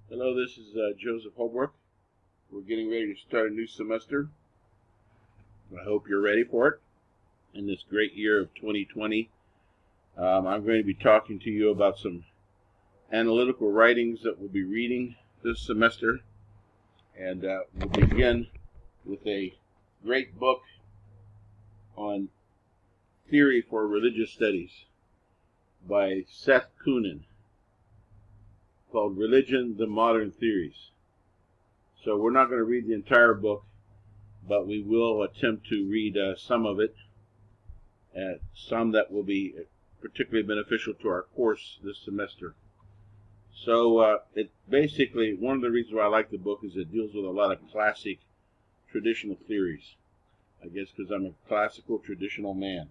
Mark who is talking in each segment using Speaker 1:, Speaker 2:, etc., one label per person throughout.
Speaker 1: Hello, this is Joseph Holbrook. We're getting ready to start a new semester. I hope you're ready for it. In this great year of 2020, I'm going to be talking to you about some analytical writings that we'll be reading this semester. And we'll begin with a great book on theory for religious studies by Seth Kunin, called Religion, the Modern Theories. So we're not going to read the entire book, but we will attempt to read some of it, some that will be particularly beneficial to our course this semester. So it basically, one of the reasons why I like the book is it deals with a lot of classic traditional theories. I guess because I'm a classical traditional man.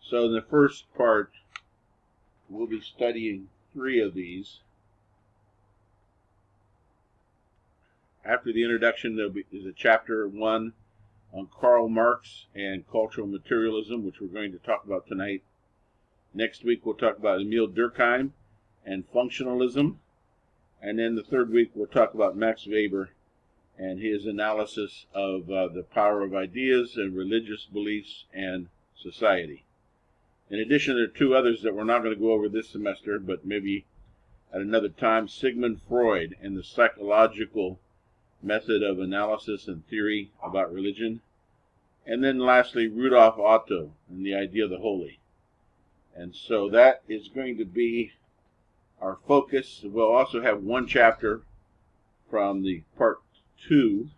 Speaker 1: So in the first part, we'll be studying 3 of these. After the introduction, there is a chapter 1 on Karl Marx and cultural materialism, which we're going to talk about tonight. Next week, we'll talk about Emile Durkheim and functionalism. And then the third week, we'll talk about Max Weber and his analysis of the power of ideas and religious beliefs and society. In addition, there are 2 others that we're not going to go over this semester, but maybe at another time: Sigmund Freud and the psychological method of analysis and theory about religion. And then lastly, Rudolf Otto and the idea of the holy. And so that is going to be our focus. We'll also have 1 chapter from the part 2,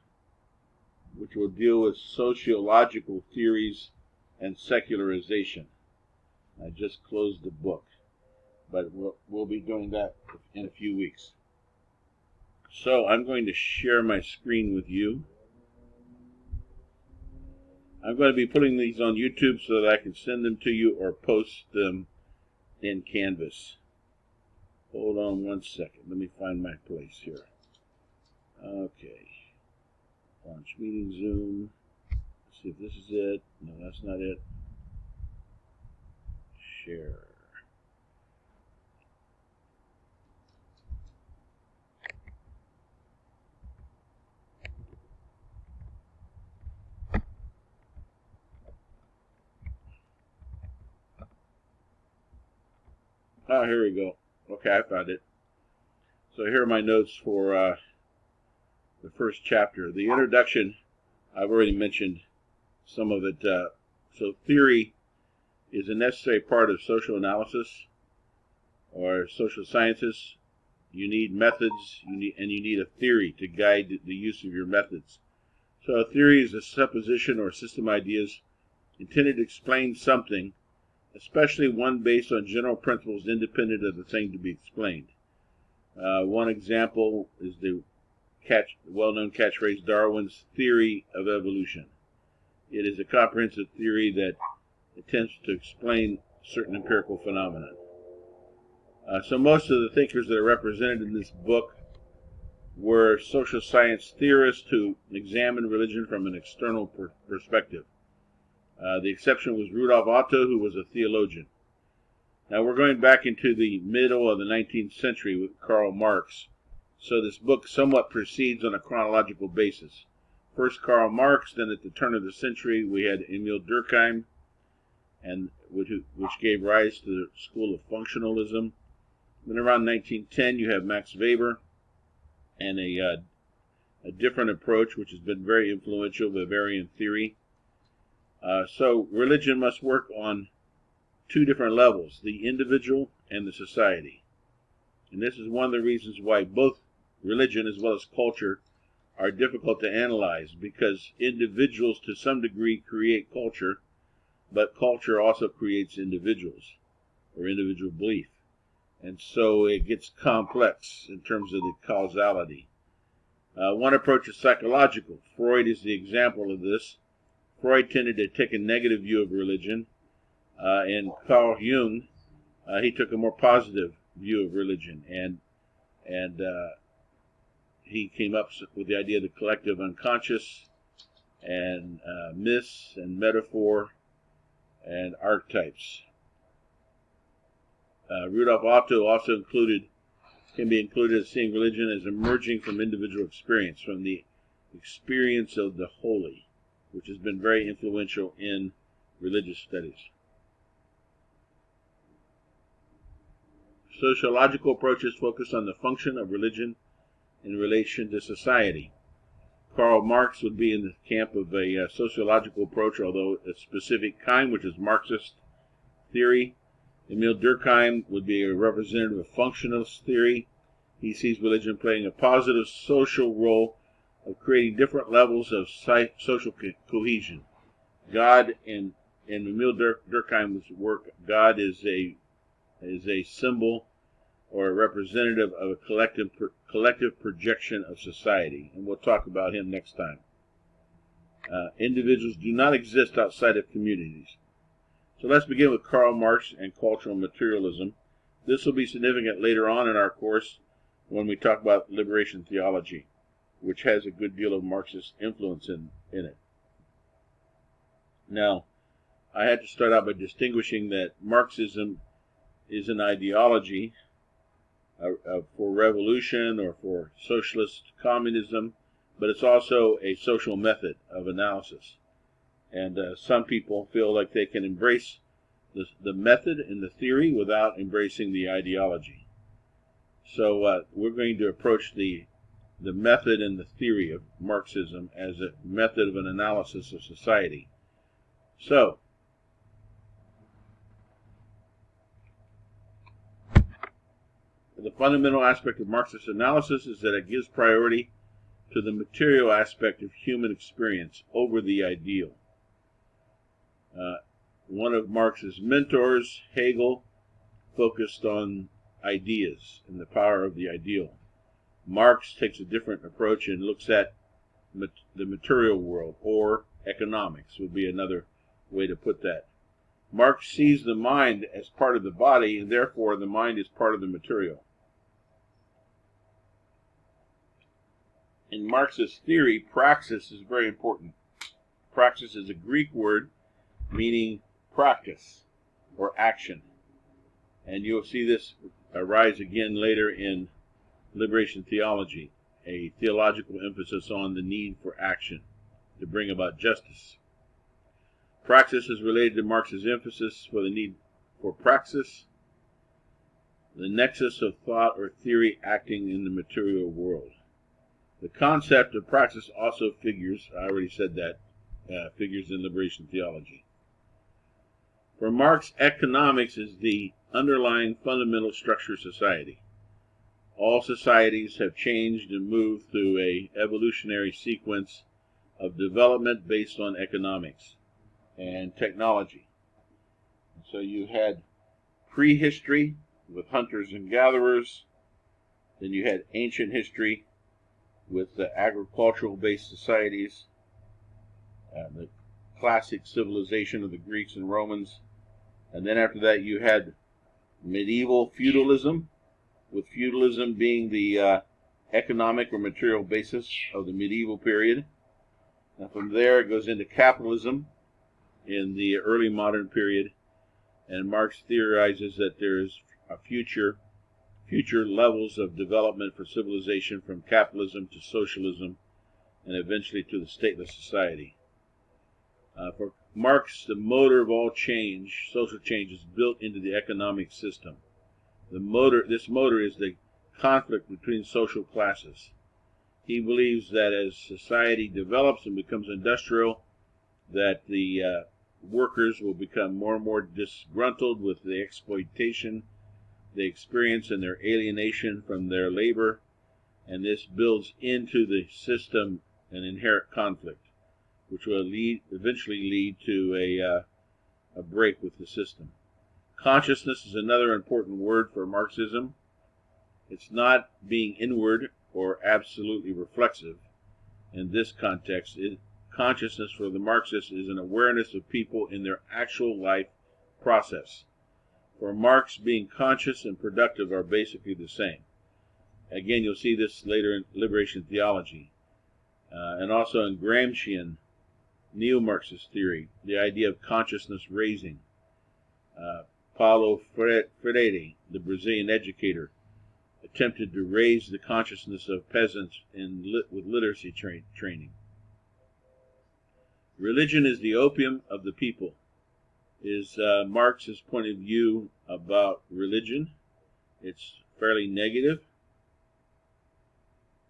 Speaker 1: which will deal with sociological theories and secularization. I just closed the book, but we'll be doing that in a few weeks. So I'm going to share my screen with you. I'm going to be putting these on YouTube so that I can send them to you or post them in Canvas. Hold on 1 second. Let me find my place here. Okay. Launch meeting Zoom. Let's see if this is it. No, that's not it. Share. Oh, here we go. Okay, I found it. So here are my notes for the first chapter. The introduction, I've already mentioned some of it. So theory is a necessary part of social analysis or social sciences. You need methods, and you need a theory to guide the use of your methods. So a theory is a supposition or system of ideas intended to explain something, especially one based on general principles independent of the thing to be explained. One example is the well-known catchphrase, Darwin's theory of evolution. It is a comprehensive theory that attempts to explain certain empirical phenomena. So most of the thinkers that are represented in this book were social science theorists who examined religion from an external perspective. The exception was Rudolf Otto, who was a theologian. Now we're going back into the middle of the 19th century with Karl Marx. So this book somewhat proceeds on a chronological basis. First Karl Marx, then at the turn of the century we had Emile Durkheim, and which gave rise to the school of functionalism. Then around 1910 you have Max Weber and a different approach which has been very influential, Weberian theory. So religion must work on 2 different levels, the individual and the society. And this is one of the reasons why both religion as well as culture are difficult to analyze, because individuals to some degree create culture, but culture also creates individuals or individual belief. And so it gets complex in terms of the causality. One approach is psychological. Freud is the example of this. Freud tended to take a negative view of religion, and Carl Jung, he took a more positive view of religion, and he came up with the idea of the collective unconscious, and myths and metaphor and archetypes. Rudolf Otto also included can be included as seeing religion as emerging from individual experience, from the experience of the holy, which has been very influential in religious studies. Sociological approaches focus on the function of religion in relation to society. Karl Marx would be in the camp of a sociological approach, although a specific kind, which is Marxist theory. Emile Durkheim would be a representative of functionalist theory. He sees religion playing a positive social role of creating different levels of social cohesion. God, in Emile Durkheim's work, God is a symbol or a representative of a collective projection of society, and we'll talk about him next time. Individuals do not exist outside of communities. So let's begin with Karl Marx and cultural materialism. This will be significant later on in our course when we talk about liberation theology, which has a good deal of Marxist influence in it. Now, I had to start out by distinguishing that Marxism is an ideology for revolution or for socialist communism, but it's also a social method of analysis. And some people feel like they can embrace the method and the theory without embracing the ideology. So we're going to approach the method and the theory of Marxism as a method of an analysis of society. So, the fundamental aspect of Marxist analysis is that it gives priority to the material aspect of human experience over the ideal. One of Marx's mentors, Hegel, focused on ideas and the power of the ideal. Marx takes a different approach and looks at the material world, or economics would be another way to put that. Marx sees the mind as part of the body, and therefore the mind is part of the material. In Marx's theory, praxis is very important. Praxis is a Greek word meaning practice or action. And you'll see this arise again later in Liberation Theology, a theological emphasis on the need for action to bring about justice. Praxis is related to Marx's emphasis for the need for praxis, the nexus of thought or theory acting in the material world. The concept of praxis also figures, I already said that, figures in Liberation Theology. For Marx, economics is the underlying fundamental structure of society. All societies have changed and moved through an evolutionary sequence of development based on economics and technology. So you had prehistory with hunters and gatherers, then you had ancient history with the agricultural-based societies, the classic civilization of the Greeks and Romans, and then after that you had medieval feudalism, with feudalism being the economic or material basis of the medieval period. And from there it goes into capitalism in the early modern period, and Marx theorizes that there is a future levels of development for civilization, from capitalism to socialism and eventually to the stateless society. For Marx, the motor of all change, social change, is built into the economic system. This motor is the conflict between social classes. He believes that as society develops and becomes industrial, that the workers will become more and more disgruntled with the exploitation they experience and their alienation from their labor, and this builds into the system an inherent conflict, which will eventually lead to a break with the system. Consciousness is another important word for Marxism. It's not being inward or absolutely reflexive. In this context, consciousness for the Marxists is an awareness of people in their actual life process. For Marx, being conscious and productive are basically the same. Again, you'll see this later in Liberation Theology. And also in Gramscian neo-Marxist theory, the idea of consciousness raising. Paulo Freire, the Brazilian educator, attempted to raise the consciousness of peasants with literacy training. Religion is the opium of the people, is Marx's point of view about religion. It's fairly negative,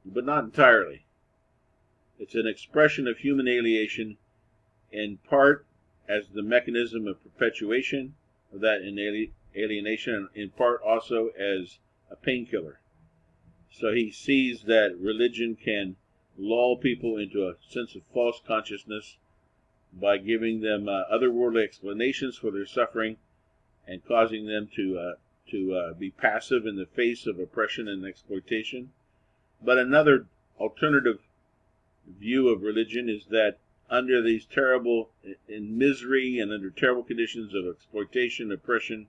Speaker 1: but not entirely. It's an expression of human alienation, in part as the mechanism of perpetuation of that alienation, and in part also as a painkiller. So he sees that religion can lull people into a sense of false consciousness by giving them otherworldly explanations for their suffering and causing them to be passive in the face of oppression and exploitation. But another alternative view of religion is that under these in misery and under terrible conditions of exploitation, oppression,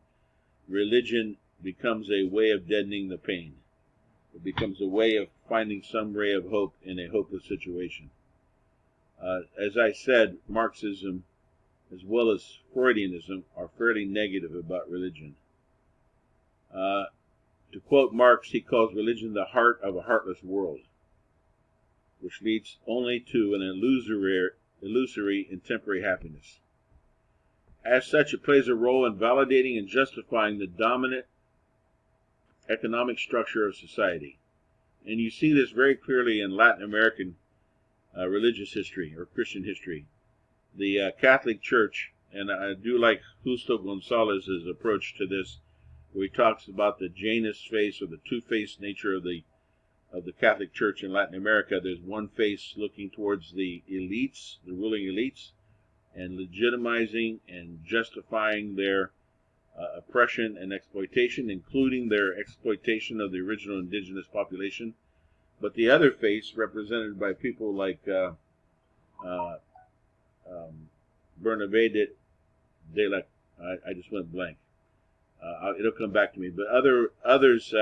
Speaker 1: religion becomes a way of deadening the pain. It becomes a way of finding some ray of hope in a hopeless situation. As I said, Marxism, as well as Freudianism, are fairly negative about religion. To quote Marx, he calls religion the heart of a heartless world, which leads only to an illusory and temporary happiness. As such, it plays a role in validating and justifying the dominant economic structure of society. And you see this very clearly in Latin American religious history or Christian history. The Catholic Church, and I do like Justo Gonzalez's approach to this, where he talks about the Janus face or the two-faced nature of the Catholic Church in Latin America. There's one face looking towards the elites, the ruling elites, and legitimizing and justifying their oppression and exploitation, including their exploitation of the original indigenous population. But the other face, represented by people like Bernabé de la, I just went blank. It'll come back to me. But others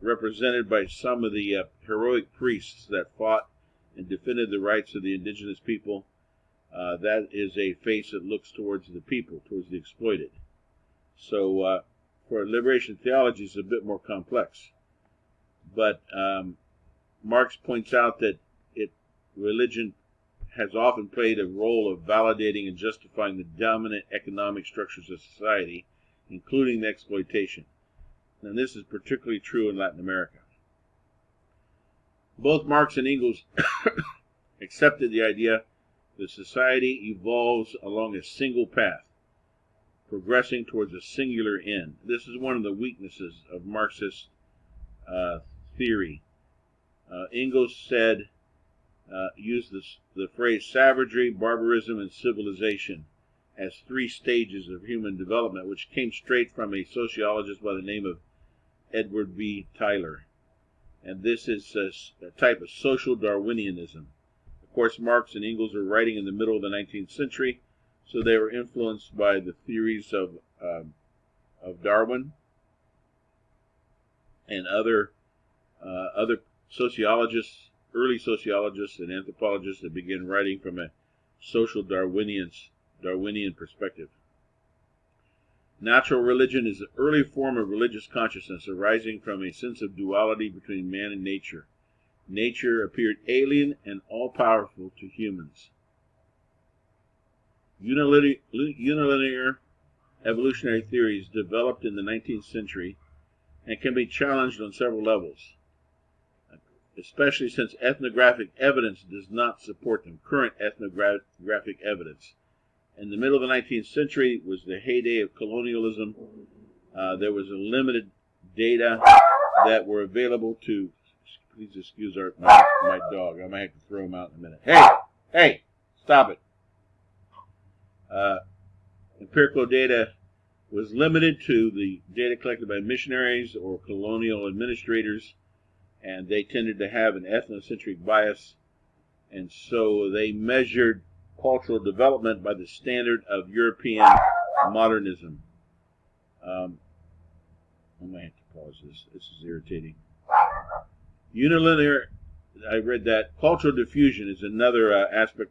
Speaker 1: represented by some of the heroic priests that fought and defended the rights of the indigenous people. That is a face that looks towards the people, towards the exploited. So for liberation theology, it's a bit more complex. But Marx points out that religion has often played a role of validating and justifying the dominant economic structures of society, including the exploitation. And this is particularly true in Latin America. Both Marx and Engels accepted the idea that society evolves along a single path, progressing towards a singular end. This is one of the weaknesses of Marxist theory. Engels said, used the phrase savagery, barbarism, and civilization as three stages of human development, which came straight from a sociologist by the name of Edward V. Tyler. And this is a type of social Darwinianism. Of course, Marx and Engels are writing in the middle of the 19th century, so they were influenced by the theories of Darwin and other sociologists, early sociologists and anthropologists that began writing from a social Darwinian perspective. Natural religion is an early form of religious consciousness arising from a sense of duality between man and nature. Nature appeared alien and all-powerful to humans. Unilinear evolutionary theories developed in the 19th century and can be challenged on several levels, especially since ethnographic evidence does not support them. Current ethnographic evidence. In the middle of the 19th century was the heyday of colonialism. There was a limited data that were available to, please excuse my dog. I might have to throw him out in a minute. Hey, stop it. Empirical data was limited to the data collected by missionaries or colonial administrators, and they tended to have an ethnocentric bias, and so they measured cultural development by the standard of European modernism. I might have to pause this. This is irritating. Unilinear, I read that. Cultural diffusion is another aspect